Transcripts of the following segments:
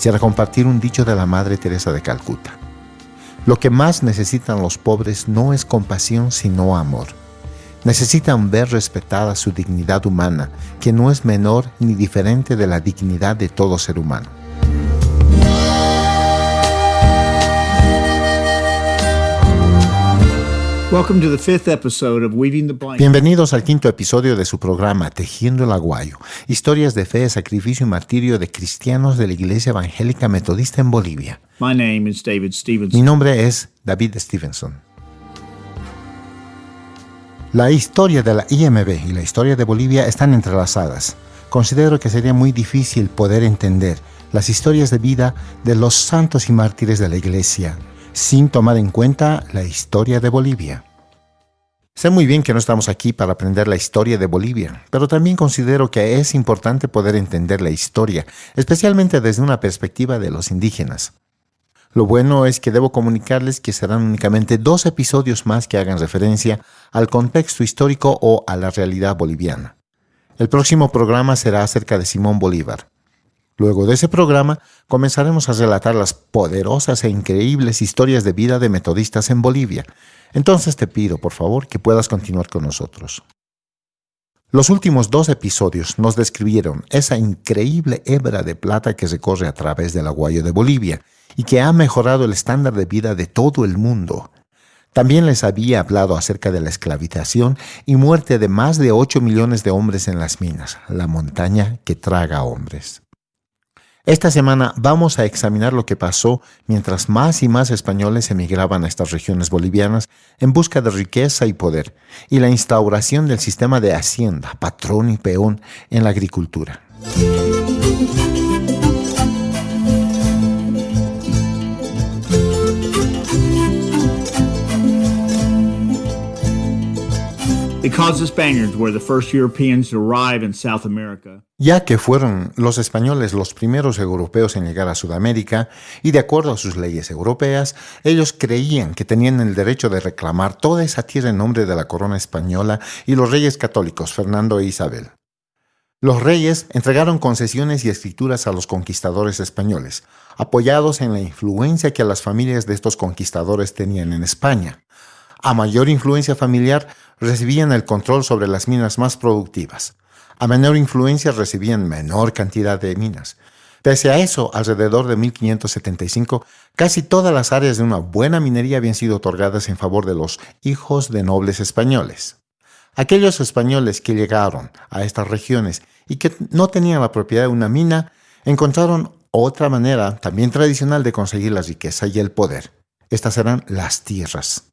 Quisiera compartir un dicho de la Madre Teresa de Calcuta. Lo que más necesitan los pobres no es compasión, sino amor. Necesitan ver respetada su dignidad humana, que no es menor ni diferente de la dignidad de todo ser humano. Welcome to the fifth episode of Weaving the Blanket. Bienvenidos al quinto episodio de su programa Tejiendo el Aguayo, historias de fe, sacrificio y martirio de cristianos de la Iglesia Evangélica Metodista en Bolivia. My name is David Mi Stevenson. nombre es David Stevenson. La historia de la IMB y la historia de Bolivia están entrelazadas. Considero que sería muy difícil poder entender las historias de vida de los santos y mártires de la Iglesia sin tomar en cuenta la historia de Bolivia. Sé muy bien que no estamos aquí para aprender la historia de Bolivia, pero también considero que es importante poder entender la historia, especialmente desde una perspectiva de los indígenas. Lo bueno es que debo comunicarles que serán únicamente 2 episodios más que hagan referencia al contexto histórico o a la realidad boliviana. El próximo programa será acerca de Simón Bolívar. Luego de ese programa, comenzaremos a relatar las poderosas e increíbles historias de vida de metodistas en Bolivia. Entonces te pido, por favor, que puedas continuar con nosotros. Los últimos 2 episodios nos describieron esa increíble hebra de plata que recorre a través del Aguayo de Bolivia y que ha mejorado el estándar de vida de todo el mundo. También les había hablado acerca de la esclavización y muerte de más de 8 millones de hombres en las minas, la montaña que traga hombres. Esta semana vamos a examinar lo que pasó mientras más y más españoles emigraban a estas regiones bolivianas en busca de riqueza y poder, y la instauración del sistema de hacienda, patrón y peón en la agricultura. Because the Spaniards were the first Europeans to arrive in South America, Ya que fueron los españoles los primeros europeos en llegar a Sudamérica, y de acuerdo a sus leyes europeas, ellos creían que tenían el derecho de reclamar toda esa tierra en nombre de la corona española y los reyes católicos, Fernando e Isabel. Los reyes entregaron concesiones y escrituras a los conquistadores españoles, apoyados en la influencia que las familias de estos conquistadores tenían en España. A mayor influencia familiar, recibían el control sobre las minas más productivas. A menor influencia, recibían menor cantidad de minas. Pese a eso, alrededor de 1575, casi todas las áreas de una buena minería habían sido otorgadas en favor de los hijos de nobles españoles. Aquellos españoles que llegaron a estas regiones y que no tenían la propiedad de una mina, encontraron otra manera, también tradicional, de conseguir la riqueza y el poder. Estas eran las tierras.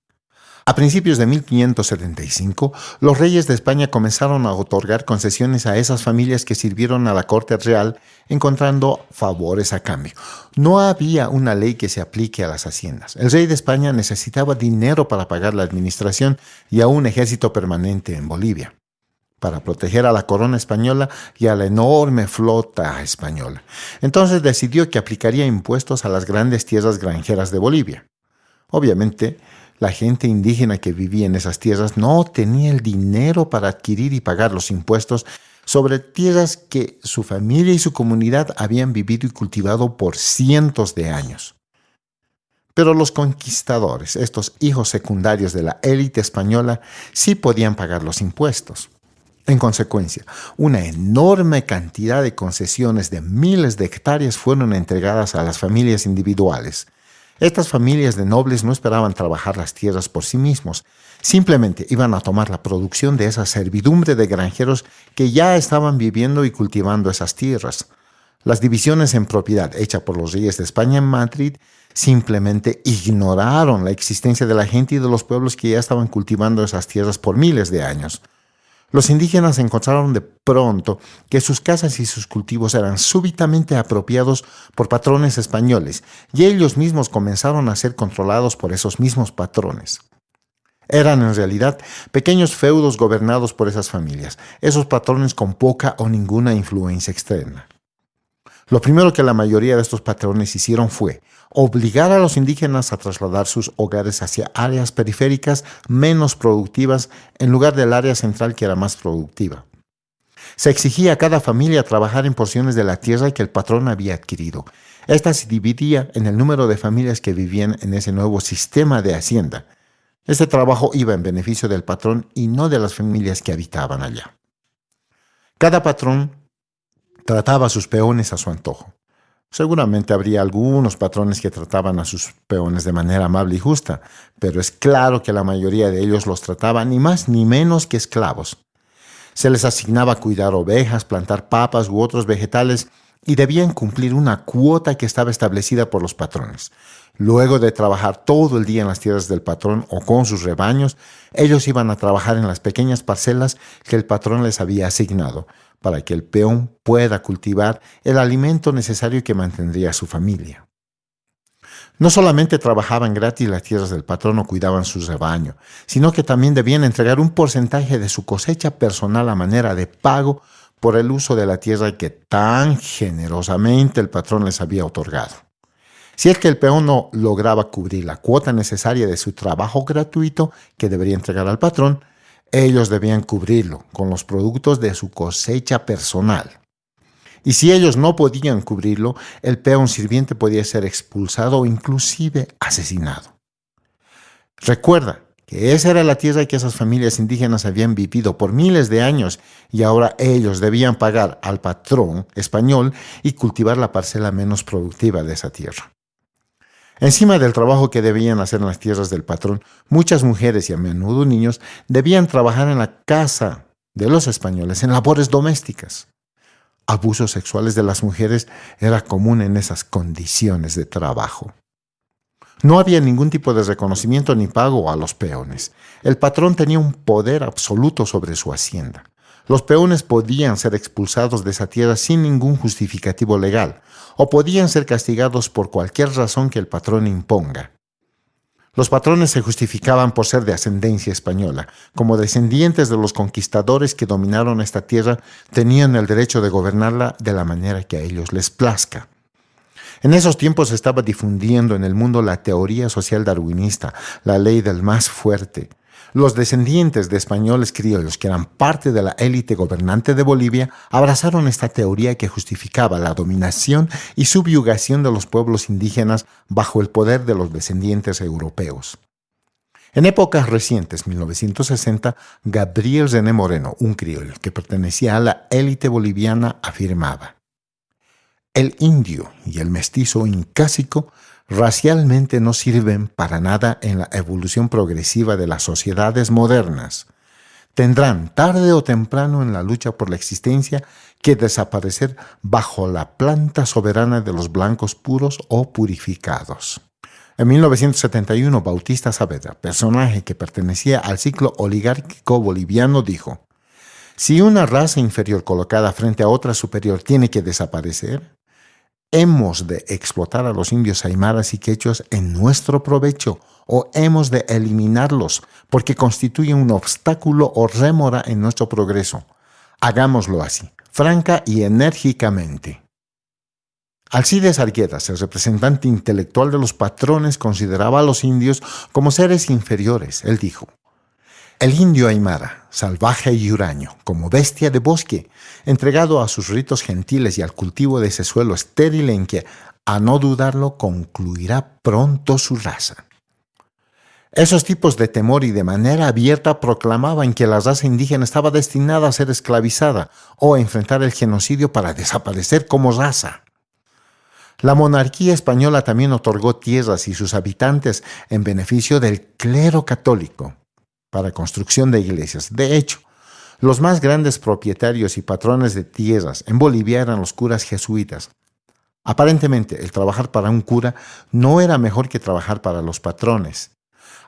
A principios de 1575, los reyes de España comenzaron a otorgar concesiones a esas familias que sirvieron a la corte real, encontrando favores a cambio. No había una ley que se aplique a las haciendas. El rey de España necesitaba dinero para pagar la administración y a un ejército permanente en Bolivia, para proteger a la corona española y a la enorme flota española. Entonces decidió que aplicaría impuestos a las grandes tierras granjeras de Bolivia. Obviamente, la gente indígena que vivía en esas tierras no tenía el dinero para adquirir y pagar los impuestos sobre tierras que su familia y su comunidad habían vivido y cultivado por cientos de años. Pero los conquistadores, estos hijos secundarios de la élite española, sí podían pagar los impuestos. En consecuencia, una enorme cantidad de concesiones de miles de hectáreas fueron entregadas a las familias individuales. Estas familias de nobles no esperaban trabajar las tierras por sí mismos, simplemente iban a tomar la producción de esa servidumbre de granjeros que ya estaban viviendo y cultivando esas tierras. Las divisiones en propiedad hechas por los reyes de España en Madrid simplemente ignoraron la existencia de la gente y de los pueblos que ya estaban cultivando esas tierras por miles de años. Los indígenas encontraron de pronto que sus casas y sus cultivos eran súbitamente apropiados por patrones españoles y ellos mismos comenzaron a ser controlados por esos mismos patrones. Eran en realidad pequeños feudos gobernados por esas familias, esos patrones con poca o ninguna influencia externa. Lo primero que la mayoría de estos patrones hicieron fue obligar a los indígenas a trasladar sus hogares hacia áreas periféricas menos productivas en lugar del área central que era más productiva. Se exigía a cada familia trabajar en porciones de la tierra que el patrón había adquirido. Esta se dividía en el número de familias que vivían en ese nuevo sistema de hacienda. Este trabajo iba en beneficio del patrón y no de las familias que habitaban allá. Cada patrón trataba a sus peones a su antojo. Seguramente habría algunos patrones que trataban a sus peones de manera amable y justa, pero es claro que la mayoría de ellos los trataban ni más ni menos que esclavos. Se les asignaba cuidar ovejas, plantar papas u otros vegetales y debían cumplir una cuota que estaba establecida por los patrones. Luego de trabajar todo el día en las tierras del patrón o con sus rebaños, ellos iban a trabajar en las pequeñas parcelas que el patrón les había asignado, para que el peón pueda cultivar el alimento necesario que mantendría a su familia. No solamente trabajaban gratis las tierras del patrón o cuidaban su rebaño, sino que también debían entregar un porcentaje de su cosecha personal a manera de pago por el uso de la tierra que tan generosamente el patrón les había otorgado. Si es que el peón no lograba cubrir la cuota necesaria de su trabajo gratuito que debería entregar al patrón, ellos debían cubrirlo con los productos de su cosecha personal. Y si ellos no podían cubrirlo, el peón sirviente podía ser expulsado o inclusive asesinado. Recuerda que esa era la tierra que esas familias indígenas habían vivido por miles de años y ahora ellos debían pagar al patrón español y cultivar la parcela menos productiva de esa tierra. Encima del trabajo que debían hacer en las tierras del patrón, muchas mujeres y a menudo niños debían trabajar en la casa de los españoles en labores domésticas. Abusos sexuales de las mujeres era común en esas condiciones de trabajo. No había ningún tipo de reconocimiento ni pago a los peones. El patrón tenía un poder absoluto sobre su hacienda. Los peones podían ser expulsados de esa tierra sin ningún justificativo legal, o podían ser castigados por cualquier razón que el patrón imponga. Los patrones se justificaban por ser de ascendencia española. Como descendientes de los conquistadores que dominaron esta tierra, tenían el derecho de gobernarla de la manera que a ellos les plazca. En esos tiempos se estaba difundiendo en el mundo la teoría social darwinista, la ley del más fuerte. Los descendientes de españoles criollos, que eran parte de la élite gobernante de Bolivia, abrazaron esta teoría que justificaba la dominación y subyugación de los pueblos indígenas bajo el poder de los descendientes europeos. En épocas recientes, 1960, Gabriel René Moreno, un criollo que pertenecía a la élite boliviana, afirmaba: el indio y el mestizo incásico racialmente no sirven para nada en la evolución progresiva de las sociedades modernas. Tendrán tarde o temprano en la lucha por la existencia que desaparecer bajo la planta soberana de los blancos puros o purificados. En 1971, Bautista Saavedra, personaje que pertenecía al ciclo oligárquico boliviano, dijo: si una raza inferior colocada frente a otra superior tiene que desaparecer, ¿hemos de explotar a los indios aymaras y quechuas en nuestro provecho o hemos de eliminarlos porque constituyen un obstáculo o rémora en nuestro progreso? Hagámoslo así, franca y enérgicamente. Alcides Arguedas, el representante intelectual de los patrones, consideraba a los indios como seres inferiores. Él dijo: el indio aymara, salvaje y huraño, como bestia de bosque, entregado a sus ritos gentiles y al cultivo de ese suelo estéril en que, a no dudarlo, concluirá pronto su raza. Esos tipos de temor y de manera abierta proclamaban que la raza indígena estaba destinada a ser esclavizada o a enfrentar el genocidio para desaparecer como raza. La monarquía española también otorgó tierras y sus habitantes en beneficio del clero católico para construcción de iglesias. De hecho, los más grandes propietarios y patrones de tierras en Bolivia eran los curas jesuitas. Aparentemente, el trabajar para un cura no era mejor que trabajar para los patrones.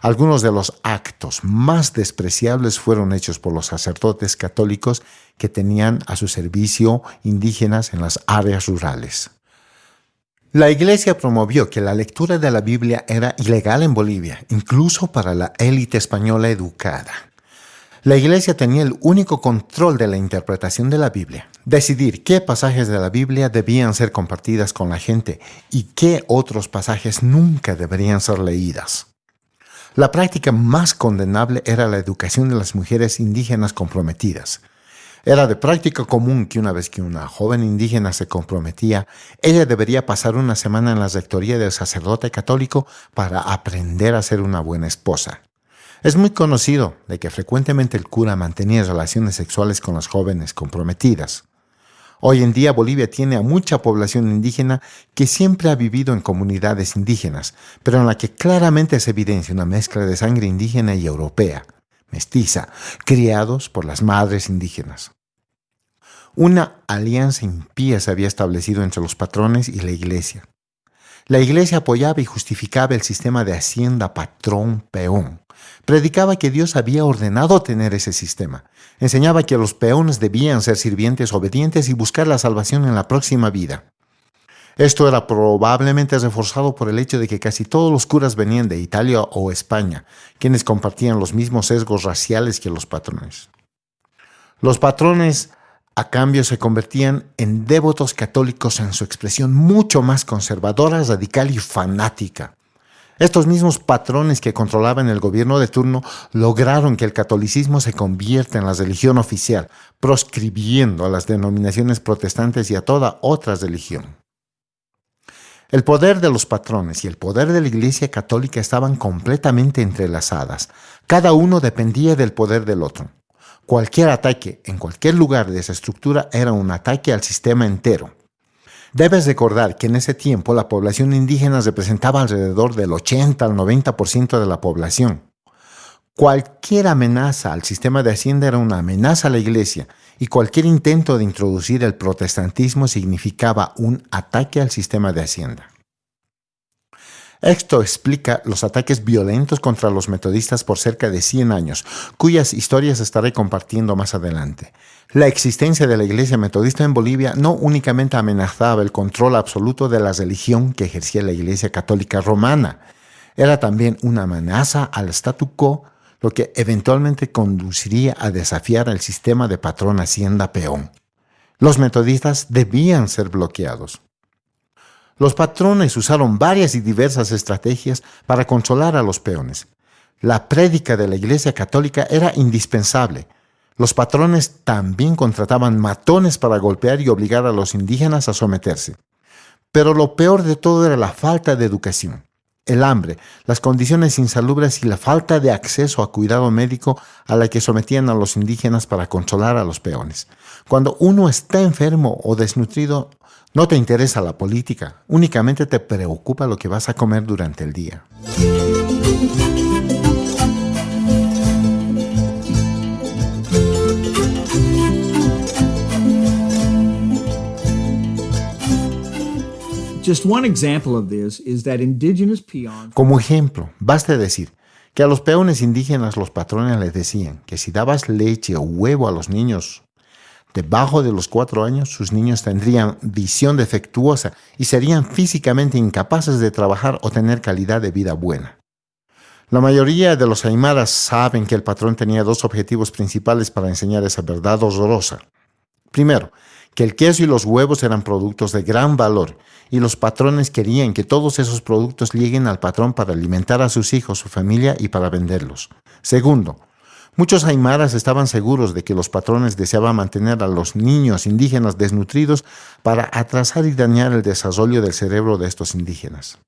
Algunos de los actos más despreciables fueron hechos por los sacerdotes católicos que tenían a su servicio indígenas en las áreas rurales. La Iglesia promovió que la lectura de la Biblia era ilegal en Bolivia, incluso para la élite española educada. La Iglesia tenía el único control de la interpretación de la Biblia, decidir qué pasajes de la Biblia debían ser compartidas con la gente y qué otros pasajes nunca deberían ser leídas. La práctica más condenable era la educación de las mujeres indígenas comprometidas. Era de práctica común que una vez que una joven indígena se comprometía, ella debería pasar una semana en la rectoría del sacerdote católico para aprender a ser una buena esposa. Es muy conocido de que frecuentemente el cura mantenía relaciones sexuales con las jóvenes comprometidas. Hoy en día Bolivia tiene a mucha población indígena que siempre ha vivido en comunidades indígenas, pero en la que claramente se evidencia una mezcla de sangre indígena y europea, mestiza, criados por las madres indígenas. Una alianza impía se había establecido entre los patrones y la Iglesia. La Iglesia apoyaba y justificaba el sistema de hacienda patrón-peón. Predicaba que Dios había ordenado tener ese sistema. Enseñaba que los peones debían ser sirvientes obedientes y buscar la salvación en la próxima vida. Esto era probablemente reforzado por el hecho de que casi todos los curas venían de Italia o España, quienes compartían los mismos sesgos raciales que los patrones. Los patrones, a cambio, se convertían en devotos católicos en su expresión mucho más conservadora, radical y fanática. Estos mismos patrones que controlaban el gobierno de turno lograron que el catolicismo se convierta en la religión oficial, proscribiendo a las denominaciones protestantes y a toda otra religión. El poder de los patrones y el poder de la Iglesia Católica estaban completamente entrelazadas. Cada uno dependía del poder del otro. Cualquier ataque en cualquier lugar de esa estructura era un ataque al sistema entero. Debes recordar que en ese tiempo la población indígena representaba alrededor del 80 al 90% de la población. Cualquier amenaza al sistema de hacienda era una amenaza a la Iglesia y cualquier intento de introducir el protestantismo significaba un ataque al sistema de hacienda. Esto explica los ataques violentos contra los metodistas por cerca de 100 años, cuyas historias estaré compartiendo más adelante. La existencia de la Iglesia Metodista en Bolivia no únicamente amenazaba el control absoluto de la religión que ejercía la Iglesia Católica Romana, era también una amenaza al statu quo, lo que eventualmente conduciría a desafiar el sistema de patrón hacienda-peón. Los metodistas debían ser bloqueados. Los patrones usaron varias y diversas estrategias para consolar a los peones. La prédica de la Iglesia Católica era indispensable. Los patrones también contrataban matones para golpear y obligar a los indígenas a someterse. Pero lo peor de todo era la falta de educación, el hambre, las condiciones insalubres y la falta de acceso a cuidado médico a la que sometían a los indígenas para consolar a los peones. Cuando uno está enfermo o desnutrido, no te interesa la política, únicamente te preocupa lo que vas a comer durante el día. Just one example of this is that indigenous peons. Como ejemplo, basta decir que a los peones indígenas los patrones les decían que si dabas leche o huevo a los niños debajo de los 4 años, sus niños tendrían visión defectuosa y serían físicamente incapaces de trabajar o tener calidad de vida buena. La mayoría de los aymaras saben que el patrón tenía 2 objetivos principales para enseñar esa verdad horrorosa. Primero, que el queso y los huevos eran productos de gran valor y los patrones querían que todos esos productos lleguen al patrón para alimentar a sus hijos, su familia y para venderlos. Segundo, muchos aymaras estaban seguros de que los patrones deseaban mantener a los niños indígenas desnutridos para atrasar y dañar el desarrollo del cerebro de estos indígenas.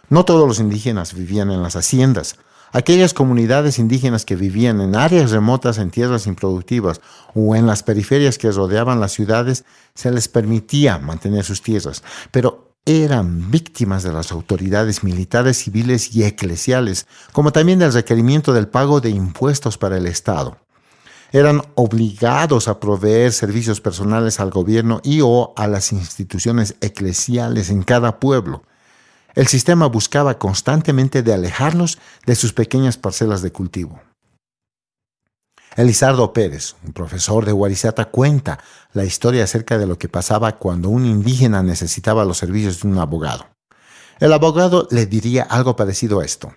No todos los indígenas vivían en las haciendas. Aquellas comunidades indígenas que vivían en áreas remotas, en tierras improductivas o en las periferias que rodeaban las ciudades, se les permitía mantener sus tierras, pero eran víctimas de las autoridades militares, civiles y eclesiales, como también del requerimiento del pago de impuestos para el Estado. Eran obligados a proveer servicios personales al gobierno y o a las instituciones eclesiales en cada pueblo. El sistema buscaba constantemente de alejarlos de sus pequeñas parcelas de cultivo. Elizardo Pérez, un profesor de Huarizata, cuenta la historia acerca de lo que pasaba cuando un indígena necesitaba los servicios de un abogado. El abogado le diría algo parecido a esto.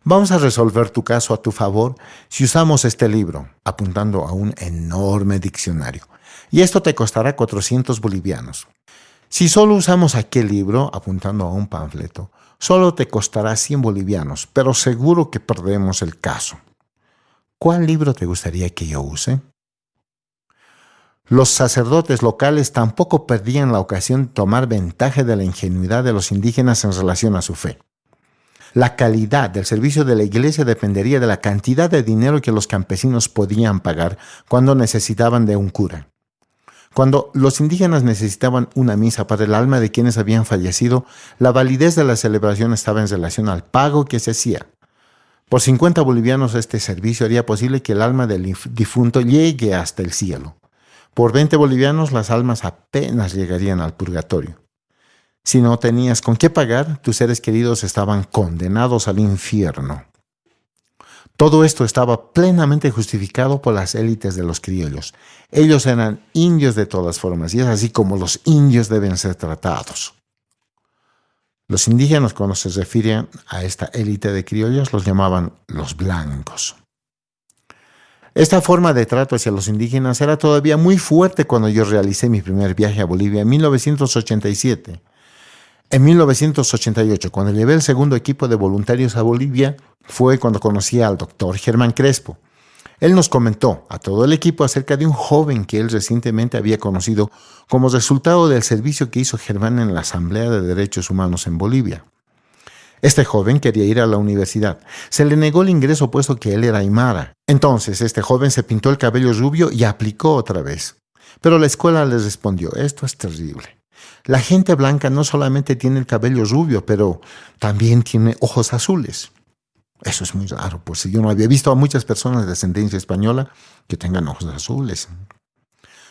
Vamos a resolver tu caso a tu favor si usamos este libro, apuntando a un enorme diccionario. Y esto te costará 400 bolivianos. Si solo usamos aquel libro, apuntando a un panfleto, solo te costará 100 bolivianos, pero seguro que perdemos el caso. ¿Cuál libro te gustaría que yo use? Los sacerdotes locales tampoco perdían la ocasión de tomar ventaja de la ingenuidad de los indígenas en relación a su fe. La calidad del servicio de la iglesia dependería de la cantidad de dinero que los campesinos podían pagar cuando necesitaban de un cura. Cuando los indígenas necesitaban una misa para el alma de quienes habían fallecido, la validez de la celebración estaba en relación al pago que se hacía. Por 50 bolivianos este servicio haría posible que el alma del difunto llegue hasta el cielo. Por 20 bolivianos las almas apenas llegarían al purgatorio. Si no tenías con qué pagar, tus seres queridos estaban condenados al infierno. Todo esto estaba plenamente justificado por las élites de los criollos. Ellos eran indios de todas formas, y es así como los indios deben ser tratados. Los indígenas, cuando se refieren a esta élite de criollos, los llamaban los blancos. Esta forma de trato hacia los indígenas era todavía muy fuerte cuando yo realicé mi primer viaje a Bolivia en 1987. En 1988, cuando llevé el segundo equipo de voluntarios a Bolivia, fue cuando conocí al doctor Germán Crespo. Él nos comentó a todo el equipo acerca de un joven que él recientemente había conocido como resultado del servicio que hizo Germán en la Asamblea de Derechos Humanos en Bolivia. Este joven quería ir a la universidad. Se le negó el ingreso puesto que él era aymara. Entonces este joven se pintó el cabello rubio y aplicó otra vez. Pero la escuela les respondió, esto es terrible. La gente blanca no solamente tiene el cabello rubio, pero también tiene ojos azules. Eso es muy raro, pues yo no había visto a muchas personas de ascendencia española que tengan ojos azules.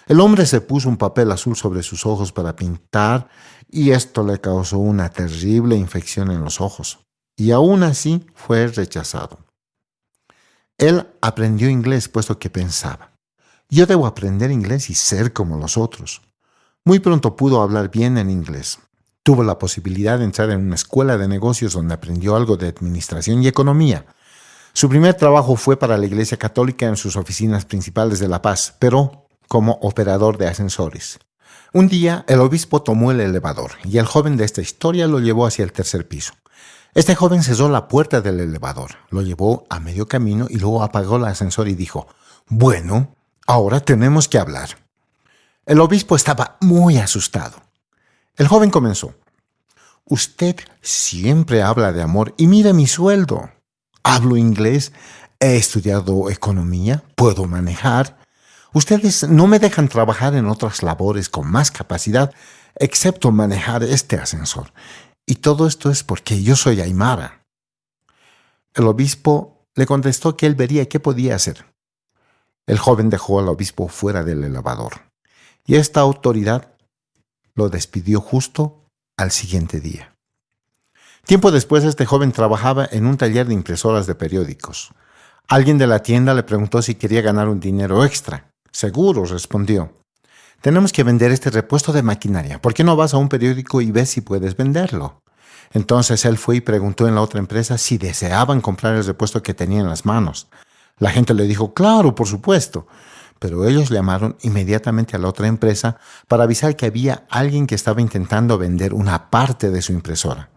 El hombre se puso un papel azul sobre sus ojos para pintar y esto le causó una terrible infección en los ojos. Y aún así fue rechazado. Él aprendió inglés puesto que pensaba, yo debo aprender inglés y ser como los otros. Muy pronto pudo hablar bien en inglés. Tuvo la posibilidad de entrar en una escuela de negocios donde aprendió algo de administración y economía. Su primer trabajo fue para la Iglesia Católica en sus oficinas principales de La Paz, pero como operador de ascensores. Un día, el obispo tomó el elevador y el joven de esta historia lo llevó hacia el tercer piso. Este joven cerró la puerta del elevador, lo llevó a medio camino y luego apagó el ascensor y dijo, bueno, ahora tenemos que hablar. El obispo estaba muy asustado. El joven comenzó. Usted siempre habla de amor y mire mi sueldo. Hablo inglés, he estudiado economía, puedo manejar. Ustedes no me dejan trabajar en otras labores con más capacidad, excepto manejar este ascensor. Y todo esto es porque yo soy aymara. El obispo le contestó que él vería qué podía hacer. El joven dejó al obispo fuera del elevador. Y esta autoridad lo despidió justo al siguiente día. Tiempo después, este joven trabajaba en un taller de impresoras de periódicos. Alguien de la tienda le preguntó si quería ganar un dinero extra. Seguro, respondió. Tenemos que vender este repuesto de maquinaria. ¿Por qué no vas a un periódico y ves si puedes venderlo? Entonces él fue y preguntó en la otra empresa si deseaban comprar el repuesto que tenía en las manos. La gente le dijo, claro, por supuesto. Pero ellos llamaron inmediatamente a la otra empresa para avisar que había alguien que estaba intentando vender una parte de su impresora.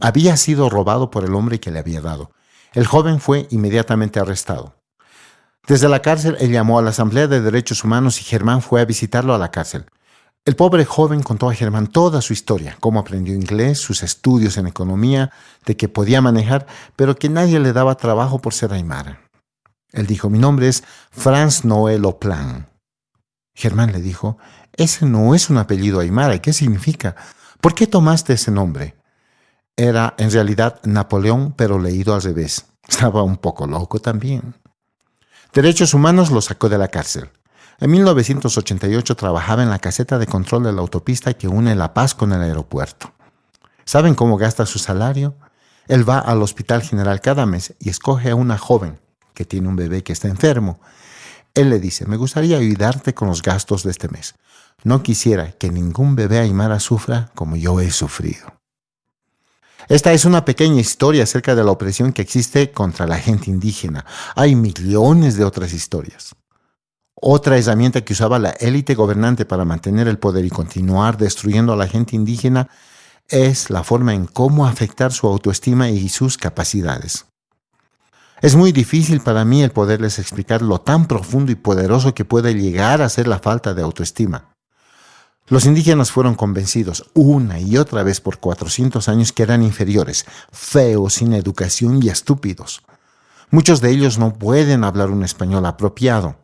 Había sido robado por el hombre que le había dado. El joven fue inmediatamente arrestado. Desde la cárcel, él llamó a la Asamblea de Derechos Humanos y Germán fue a visitarlo a la cárcel. El pobre joven contó a Germán toda su historia, cómo aprendió inglés, sus estudios en economía, de que podía manejar, pero que nadie le daba trabajo por ser aymara. Él dijo: mi nombre es Franz Noel Oplan. Germán le dijo: ese no es un apellido aymara. ¿Y qué significa? ¿Por qué tomaste ese nombre? Era en realidad Napoleón, pero leído al revés. Estaba un poco loco también. Derechos Humanos lo sacó de la cárcel. En 1988 trabajaba en la caseta de control de la autopista que une La Paz con el aeropuerto. ¿Saben cómo gasta su salario? Él va al Hospital General cada mes y escoge a una joven que tiene un bebé que está enfermo. Él le dice: me gustaría ayudarte con los gastos de este mes. No quisiera que ningún bebé aymara sufra como yo he sufrido. Esta es una pequeña historia acerca de la opresión que existe contra la gente indígena. Hay millones de otras historias. Otra herramienta que usaba la élite gobernante para mantener el poder y continuar destruyendo a la gente indígena es la forma en cómo afectar su autoestima y sus capacidades. Es muy difícil para mí el poderles explicar lo tan profundo y poderoso que puede llegar a ser la falta de autoestima. Los indígenas fueron convencidos una y otra vez por 400 años que eran inferiores, feos, sin educación y estúpidos. Muchos de ellos no pueden hablar un español apropiado.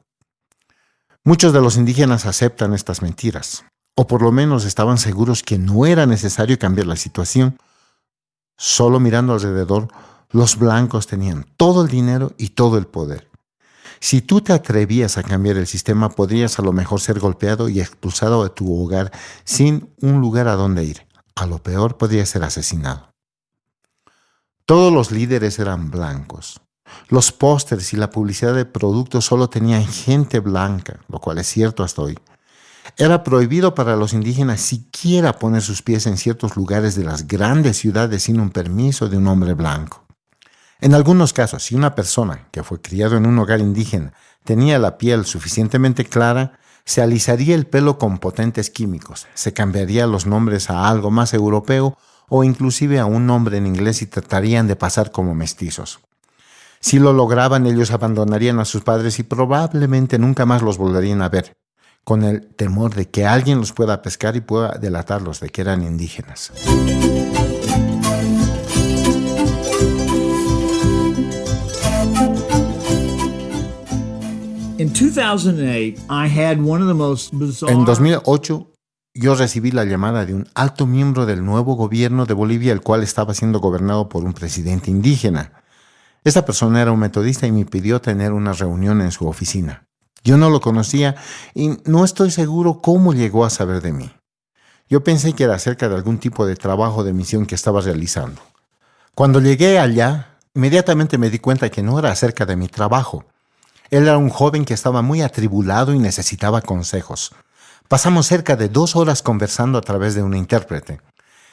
Muchos de los indígenas aceptan estas mentiras, o por lo menos estaban seguros que no era necesario cambiar la situación. Solo mirando alrededor, los blancos tenían todo el dinero y todo el poder. Si tú te atrevías a cambiar el sistema, podrías a lo mejor ser golpeado y expulsado de tu hogar sin un lugar a donde ir. A lo peor, podrías ser asesinado. Todos los líderes eran blancos. Los pósters y la publicidad de productos solo tenían gente blanca, lo cual es cierto hasta hoy. Era prohibido para los indígenas siquiera poner sus pies en ciertos lugares de las grandes ciudades sin un permiso de un hombre blanco. En algunos casos, si una persona que fue criado en un hogar indígena tenía la piel suficientemente clara, se alisaría el pelo con potentes químicos, se cambiaría los nombres a algo más europeo o inclusive a un nombre en inglés y tratarían de pasar como mestizos. Si lo lograban, ellos abandonarían a sus padres y probablemente nunca más los volverían a ver, con el temor de que alguien los pueda pescar y pueda delatarlos de que eran indígenas. In 2008, I had one of the most bizarre... En 2008, yo recibí la llamada de un alto miembro del nuevo gobierno de Bolivia, el cual estaba siendo gobernado por un presidente indígena. Esta persona era un metodista y me pidió tener una reunión en su oficina. Yo no lo conocía y no estoy seguro cómo llegó a saber de mí. Yo pensé que era acerca de algún tipo de trabajo de misión que estaba realizando. Cuando llegué allá, inmediatamente me di cuenta que no era acerca de mi trabajo. Él era un joven que estaba muy atribulado y necesitaba consejos. Pasamos cerca de 2 horas conversando a través de un intérprete.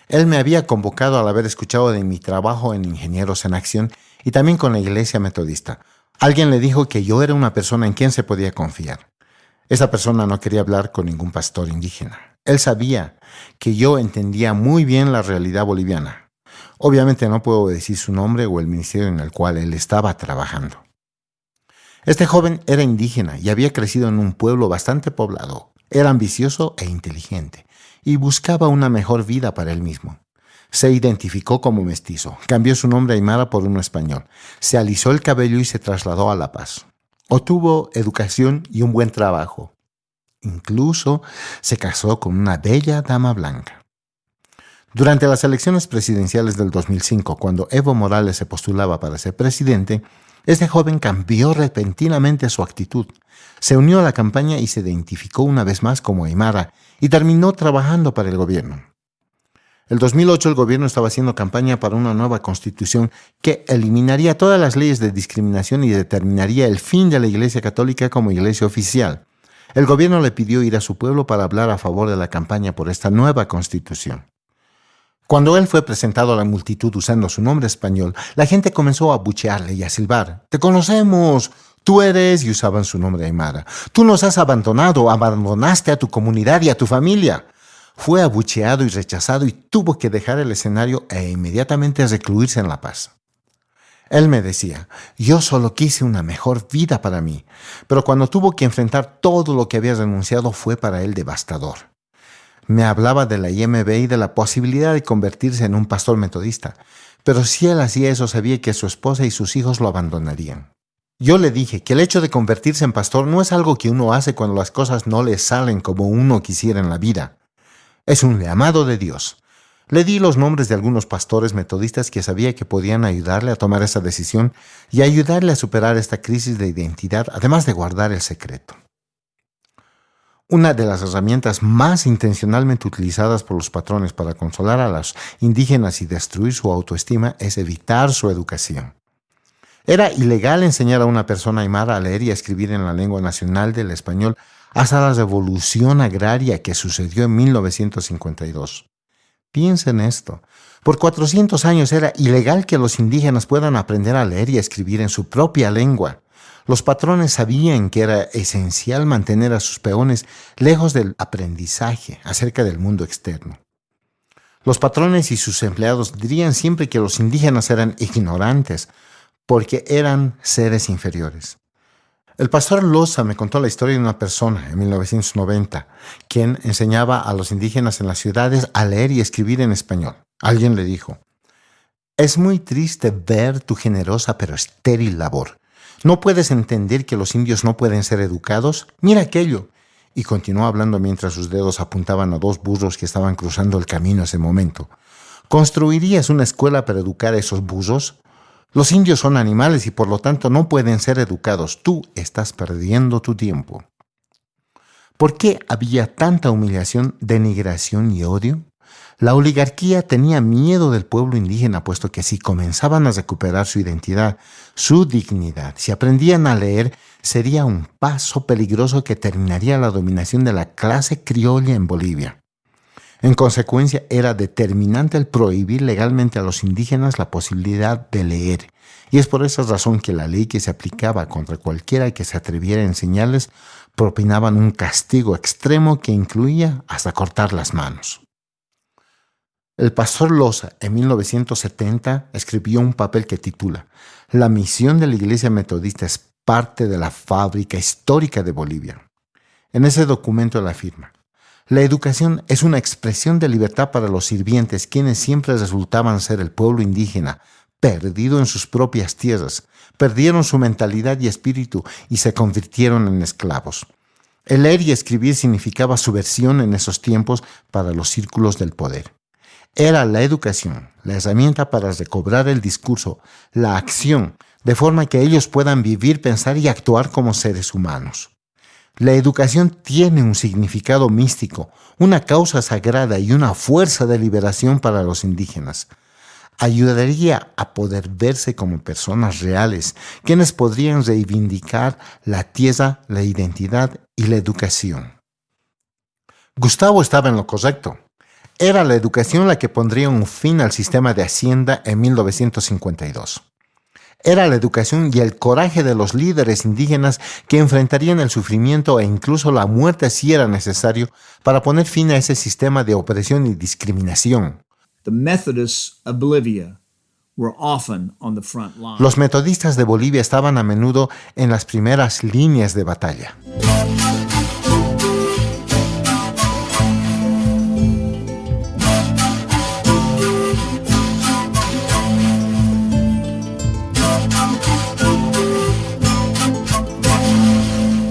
Él me había convocado al haber escuchado de mi trabajo en Ingenieros en Acción y también con la iglesia metodista. Alguien le dijo que yo era una persona en quien se podía confiar. Esa persona no quería hablar con ningún pastor indígena. Él sabía que yo entendía muy bien la realidad boliviana. Obviamente no puedo decir su nombre o el ministerio en el cual él estaba trabajando. Este joven era indígena y había crecido en un pueblo bastante poblado. Era ambicioso e inteligente y buscaba una mejor vida para él mismo. Se identificó como mestizo, cambió su nombre aymara por uno español, se alisó el cabello y se trasladó a La Paz. Obtuvo educación y un buen trabajo. Incluso se casó con una bella dama blanca. Durante las elecciones presidenciales del 2005, cuando Evo Morales se postulaba para ser presidente, este joven cambió repentinamente su actitud. Se unió a la campaña y se identificó una vez más como aymara y terminó trabajando para el gobierno. En 2008 el gobierno estaba haciendo campaña para una nueva constitución que eliminaría todas las leyes de discriminación y determinaría el fin de la Iglesia Católica como iglesia oficial. El gobierno le pidió ir a su pueblo para hablar a favor de la campaña por esta nueva constitución. Cuando él fue presentado a la multitud usando su nombre español, la gente comenzó a abuchearle y a silbar. «¡Te conocemos! Tú eres...» y usaban su nombre aymara. «Tú nos has abandonado, abandonaste a tu comunidad y a tu familia». Fue abucheado y rechazado y tuvo que dejar el escenario e inmediatamente recluirse en La Paz. Él me decía: «Yo solo quise una mejor vida para mí», pero cuando tuvo que enfrentar todo lo que había renunciado fue para él devastador. Me hablaba de la IMB y de la posibilidad de convertirse en un pastor metodista. Pero si él hacía eso, sabía que su esposa y sus hijos lo abandonarían. Yo le dije que el hecho de convertirse en pastor no es algo que uno hace cuando las cosas no le salen como uno quisiera en la vida. Es un llamado de Dios. Le di los nombres de algunos pastores metodistas que sabía que podían ayudarle a tomar esa decisión y ayudarle a superar esta crisis de identidad, además de guardar el secreto. Una de las herramientas más intencionalmente utilizadas por los patrones para consolar a los indígenas y destruir su autoestima es evitar su educación. Era ilegal enseñar a una persona aymara a leer y a escribir en la lengua nacional del español hasta la revolución agraria que sucedió en 1952. Piensa en esto. Por 400 años era ilegal que los indígenas puedan aprender a leer y a escribir en su propia lengua. Los patrones sabían que era esencial mantener a sus peones lejos del aprendizaje acerca del mundo externo. Los patrones y sus empleados dirían siempre que los indígenas eran ignorantes porque eran seres inferiores. El pastor Loza me contó la historia de una persona en 1990, quien enseñaba a los indígenas en las ciudades a leer y escribir en español. Alguien le dijo: «Es muy triste ver tu generosa pero estéril labor. ¿No puedes entender que los indios no pueden ser educados? Mira aquello». Y continuó hablando mientras sus dedos apuntaban a dos burros que estaban cruzando el camino ese momento. ¿Construirías una escuela para educar a esos burros? Los indios son animales y por lo tanto no pueden ser educados. Tú estás perdiendo tu tiempo. ¿Por qué había tanta humillación, denigración y odio? La oligarquía tenía miedo del pueblo indígena, puesto que si comenzaban a recuperar su identidad, su dignidad, si aprendían a leer, sería un paso peligroso que terminaría la dominación de la clase criolla en Bolivia. En consecuencia, era determinante el prohibir legalmente a los indígenas la posibilidad de leer. Y es por esa razón que la ley que se aplicaba contra cualquiera que se atreviera a enseñarles propinaban un castigo extremo que incluía hasta cortar las manos. El pastor Loza, en 1970, escribió un papel que titula «La misión de la Iglesia Metodista es parte de la fábrica histórica de Bolivia». En ese documento él afirma: «La educación es una expresión de libertad para los sirvientes, quienes siempre resultaban ser el pueblo indígena, perdido en sus propias tierras, perdieron su mentalidad y espíritu y se convirtieron en esclavos. El leer y escribir significaba subversión en esos tiempos para los círculos del poder. Era la educación, la herramienta para recobrar el discurso, la acción, de forma que ellos puedan vivir, pensar y actuar como seres humanos. La educación tiene un significado místico, una causa sagrada y una fuerza de liberación para los indígenas. Ayudaría a poder verse como personas reales, quienes podrían reivindicar la tierra, la identidad y la educación». Gustavo estaba en lo correcto. Era la educación la que pondría un fin al sistema de hacienda en 1952. Era la educación y el coraje de los líderes indígenas que enfrentarían el sufrimiento e incluso la muerte si era necesario para poner fin a ese sistema de opresión y discriminación. The Methodists of Bolivia were often on the front line. Los metodistas de Bolivia estaban a menudo en las primeras líneas de batalla.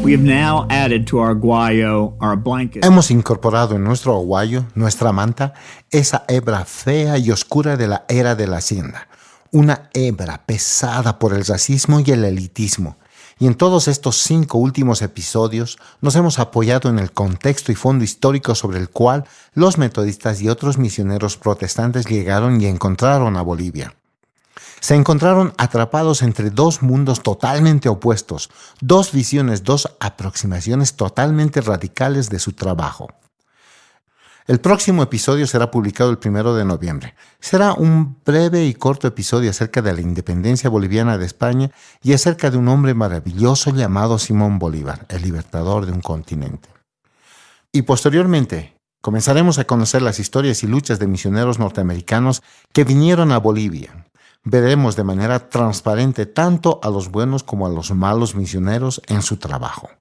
We have now added to our guayo, our blanket. Hemos incorporado en nuestro aguayo, nuestra manta, esa hebra fea y oscura de la era de la hacienda. Una hebra pesada por el racismo y el elitismo. Y en todos estos 5 últimos episodios nos hemos apoyado en el contexto y fondo histórico sobre el cual los metodistas y otros misioneros protestantes llegaron y encontraron a Bolivia. Se encontraron atrapados entre 2 mundos totalmente opuestos, 2 visiones, 2 aproximaciones totalmente radicales de su trabajo. El próximo episodio será publicado el 1 de noviembre. Será un breve y corto episodio acerca de la independencia boliviana de España y acerca de un hombre maravilloso llamado Simón Bolívar, el libertador de un continente. Y posteriormente, comenzaremos a conocer las historias y luchas de misioneros norteamericanos que vinieron a Bolivia. Veremos de manera transparente tanto a los buenos como a los malos misioneros en su trabajo.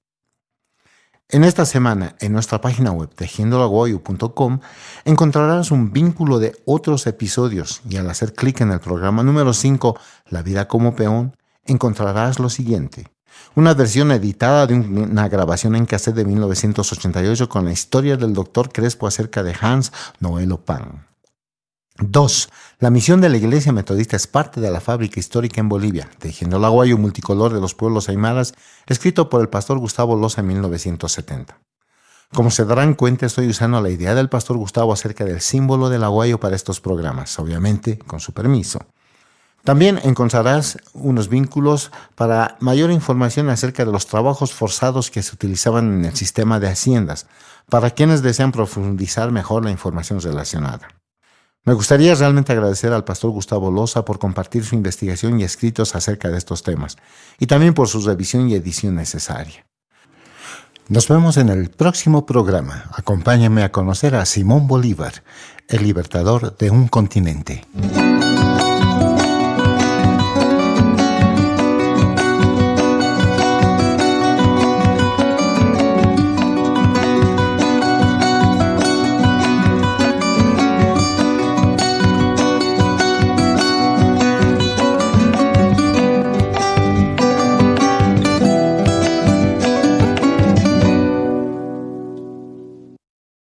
En esta semana, en nuestra página web tejiendolaguayo.com encontrarás un vínculo de otros episodios y al hacer clic en el programa número 5, La vida como peón, encontrarás lo siguiente. Una versión editada de una grabación en cassette de 1988 con la historia del Dr. Crespo acerca de Hans Noel Oppan. 2. La misión de la Iglesia Metodista es parte de la fábrica histórica en Bolivia, Tejiendo el Aguayo multicolor de los pueblos aymaras, escrito por el pastor Gustavo Loza en 1970. Como se darán cuenta, estoy usando la idea del pastor Gustavo acerca del símbolo del aguayo para estos programas, obviamente con su permiso. También encontrarás unos vínculos para mayor información acerca de los trabajos forzados que se utilizaban en el sistema de haciendas, para quienes desean profundizar mejor la información relacionada. Me gustaría realmente agradecer al pastor Gustavo Loza por compartir su investigación y escritos acerca de estos temas, y también por su revisión y edición necesaria. Nos vemos en el próximo programa. Acompáñame a conocer a Simón Bolívar, el libertador de un continente.